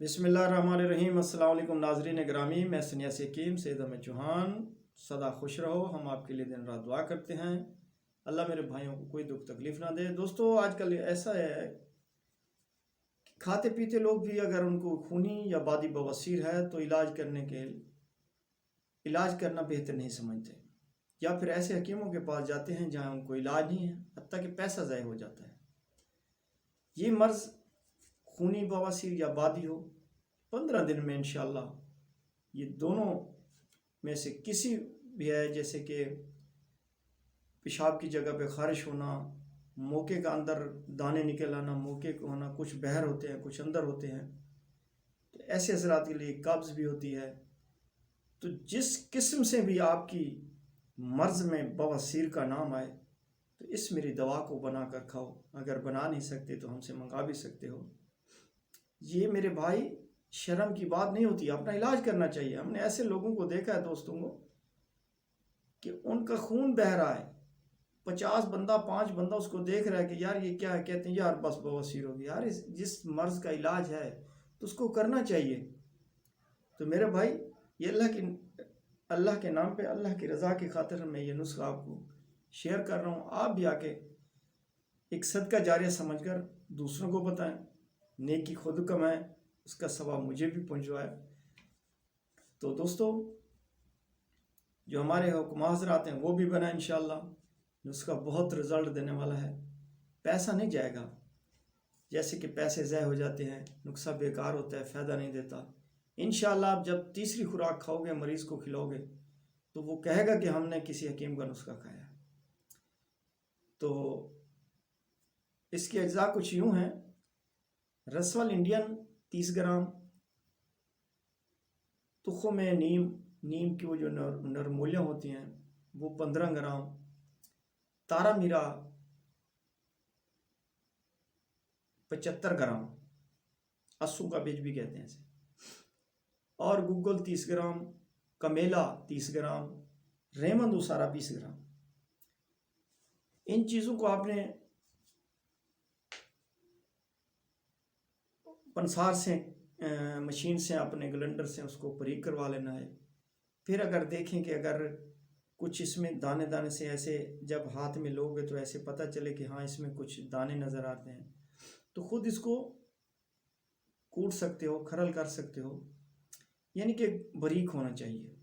بسم اللہ الرحمن الرحیم۔ السلام علیکم ناظرین گرامی، میں سنیاسی حکیم سید احمد چوہان۔ سدا خوش رہو، ہم آپ کے لیے دن رات دعا کرتے ہیں، اللہ میرے بھائیوں کو کوئی دکھ تکلیف نہ دے۔ دوستو، آج کل ایسا ہے کہ کھاتے پیتے لوگ بھی اگر ان کو خونی یا بادی بواسیر ہے تو علاج کرنا بہتر نہیں سمجھتے، یا پھر ایسے حکیموں کے پاس جاتے ہیں جہاں ان کو علاج نہیں ہے، حتیٰ کہ پیسہ ضائع ہو جاتا ہے۔ یہ مرض خونی بواسیر یا بادی ہو، 15 دن میں انشاءاللہ یہ دونوں میں سے کسی بھی ہے، جیسے کہ پیشاب کی جگہ پہ خارش ہونا، موقع کا اندر دانے نکل آنا، موقع کو ہونا، کچھ باہر ہوتے ہیں کچھ اندر ہوتے ہیں، تو ایسے حضرات کے لیے قبض بھی ہوتی ہے۔ تو جس قسم سے بھی آپ کی مرض میں بواسیر کا نام آئے تو اس میری دوا کو بنا کر کھاؤ، اگر بنا نہیں سکتے تو ہم سے منگا بھی سکتے ہو۔ یہ میرے بھائی شرم کی بات نہیں ہوتی، اپنا علاج کرنا چاہیے۔ ہم نے ایسے لوگوں کو دیکھا ہے دوستوں کو کہ ان کا خون بہہ رہا ہے، 50 بندہ 5 بندہ اس کو دیکھ رہا ہے کہ یار یہ کیا ہے، کہتے ہیں یار بس بواسیر ہوگی۔ یار جس مرض کا علاج ہے تو اس کو کرنا چاہیے۔ تو میرے بھائی، یہ اللہ کے نام پہ، اللہ کی رضا کی خاطر میں یہ نسخہ آپ کو شیئر کر رہا ہوں۔ آپ بھی آ کے ایک صدقہ جاریہ سمجھ کر دوسروں کو بتائیں، نیکی خود کمائیں، اس کا ثواب مجھے بھی پہنچوائے۔ تو دوستو، جو ہمارے حکماء حضرات ہیں وہ بھی بنائیں انشاءاللہ، نسخہ بہت رزلٹ دینے والا ہے، پیسہ نہیں جائے گا۔ جیسے کہ پیسے ضائع ہو جاتے ہیں، نسخہ بیکار ہوتا ہے، فائدہ نہیں دیتا۔ انشاءاللہ آپ جب تیسری خوراک کھاؤ گے، مریض کو کھلاؤ گے، تو وہ کہے گا کہ ہم نے کسی حکیم کا نسخہ کھایا۔ تو اس کے اجزاء کچھ یوں ہیں: رسول انڈین 30 گرام، تخم نیم کی وہ جو نرمولیاں ہوتی ہیں وہ 15 گرام، تارا میرا 75 گرام، اسو کا بیج بھی کہتے ہیں اسے، اور گوگل 30 گرام، کمیلا 30 گرام، ریمن دوسارا 20 گرام۔ ان چیزوں کو آپ نے پنسار سے، مشین سے، اپنے گلنڈر سے اس کو باریک کروا لینا ہے۔ پھر اگر دیکھیں کہ اگر کچھ اس میں دانے دانے سے ایسے جب ہاتھ میں لوگے تو ایسے پتہ چلے کہ ہاں اس میں کچھ دانے نظر آتے ہیں، تو خود اس کو کوٹ سکتے ہو، کھرل کر سکتے ہو، یعنی کہ باریک ہونا چاہیے۔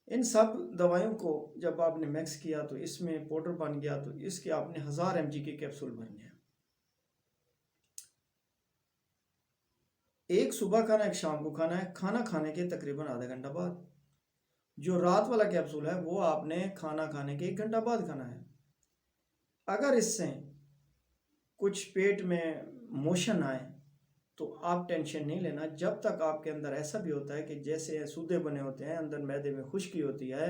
ان سب دوائیوں کو جب آپ نے مکس کیا تو اس میں پاؤڈر بن گیا، تو اس کے آپ نے 1000 mg کے کیپسول بھرنے ہیں۔ ایک صبح کھانا، ایک شام کو کھانا ہے، کھانا کھانے کے تقریباً آدھا گھنٹہ بعد۔ جو رات والا کیپسول ہے وہ آپ نے کھانا کھانے کے 1 گھنٹہ بعد کھانا ہے۔ اگر اس سے کچھ پیٹ میں موشن آئے تو آپ ٹینشن نہیں لینا، جب تک آپ کے اندر ایسا بھی ہوتا ہے کہ جیسے سودے بنے ہوتے ہیں، اندر معدے میں خشکی ہوتی ہے،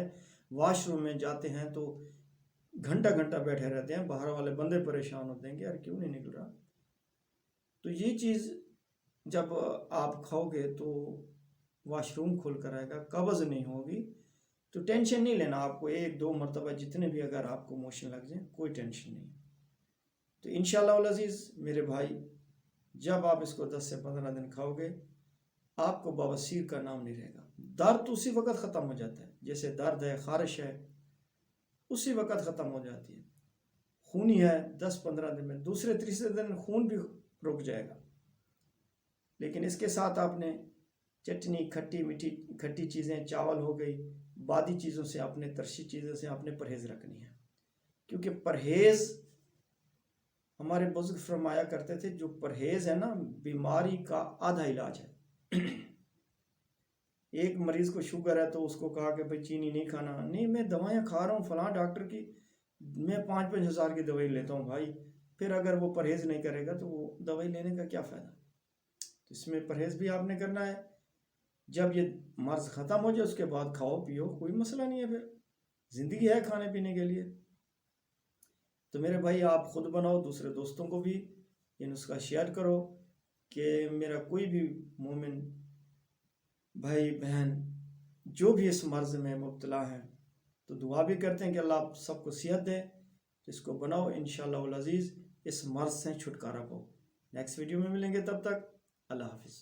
واش روم میں جاتے ہیں تو گھنٹہ گھنٹہ بیٹھے رہتے ہیں، باہر والے بندے پریشان ہوتے ہیں کہ یار کیوں نہیں نکل رہا۔ تو یہ چیز جب آپ کھاؤ گے تو واش روم کھل کر آئے گا، قبض نہیں ہوگی، تو ٹینشن نہیں لینا۔ آپ کو 1-2 مرتبہ جتنے بھی اگر آپ کو موشن لگ جائیں، کوئی ٹینشن نہیں۔ تو انشاءاللہ العزیز میرے بھائی، جب آپ اس کو 10 سے 15 دن کھاؤ گے، آپ کو بواسیر کا نام نہیں رہے گا۔ درد اسی وقت ختم ہو جاتا ہے، جیسے درد ہے، خارش ہے، اسی وقت ختم ہو جاتی ہے۔ خونی ہے، 10-15 دن میں، دوسرے تیسرے دن خون بھی رک جائے گا۔ لیکن اس کے ساتھ آپ نے چٹنی، کھٹی میٹھی کھٹی چیزیں، چاول ہو گئی، بادی چیزوں سے، اپنے ترشی چیزوں سے آپ نے پرہیز رکھنی ہے، کیونکہ پرہیز، ہمارے بزرگ فرمایا کرتے تھے، جو پرہیز ہے نا، بیماری کا آدھا علاج ہے۔ ایک مریض کو شوگر ہے تو اس کو کہا کہ بھئی چینی نہیں کھانا، نہیں میں دوائیاں کھا رہا ہوں فلاں ڈاکٹر کی، میں 5-5 ہزار کی دوائی لیتا ہوں بھائی، پھر اگر وہ پرہیز نہیں کرے گا تو وہ دوائی لینے کا کیا فائدہ؟ تو اس میں پرہیز بھی آپ نے کرنا ہے۔ جب یہ مرض ختم ہو جائے اس کے بعد کھاؤ پیو، کوئی مسئلہ نہیں ہے، پھر زندگی ہے کھانے پینے کے لیے۔ تو میرے بھائی، آپ خود بناؤ، دوسرے دوستوں کو بھی یہ نسخہ شیئر کرو کہ میرا کوئی بھی مومن بھائی بہن جو بھی اس مرض میں مبتلا ہیں، تو دعا بھی کرتے ہیں کہ اللہ آپ سب کو صحت دے۔ اس کو بناؤ، انشاءاللہ العزیز اس مرض سے چھٹکارا پاؤ۔ نیکسٹ ویڈیو میں ملیں گے، تب تک اللہ حافظ۔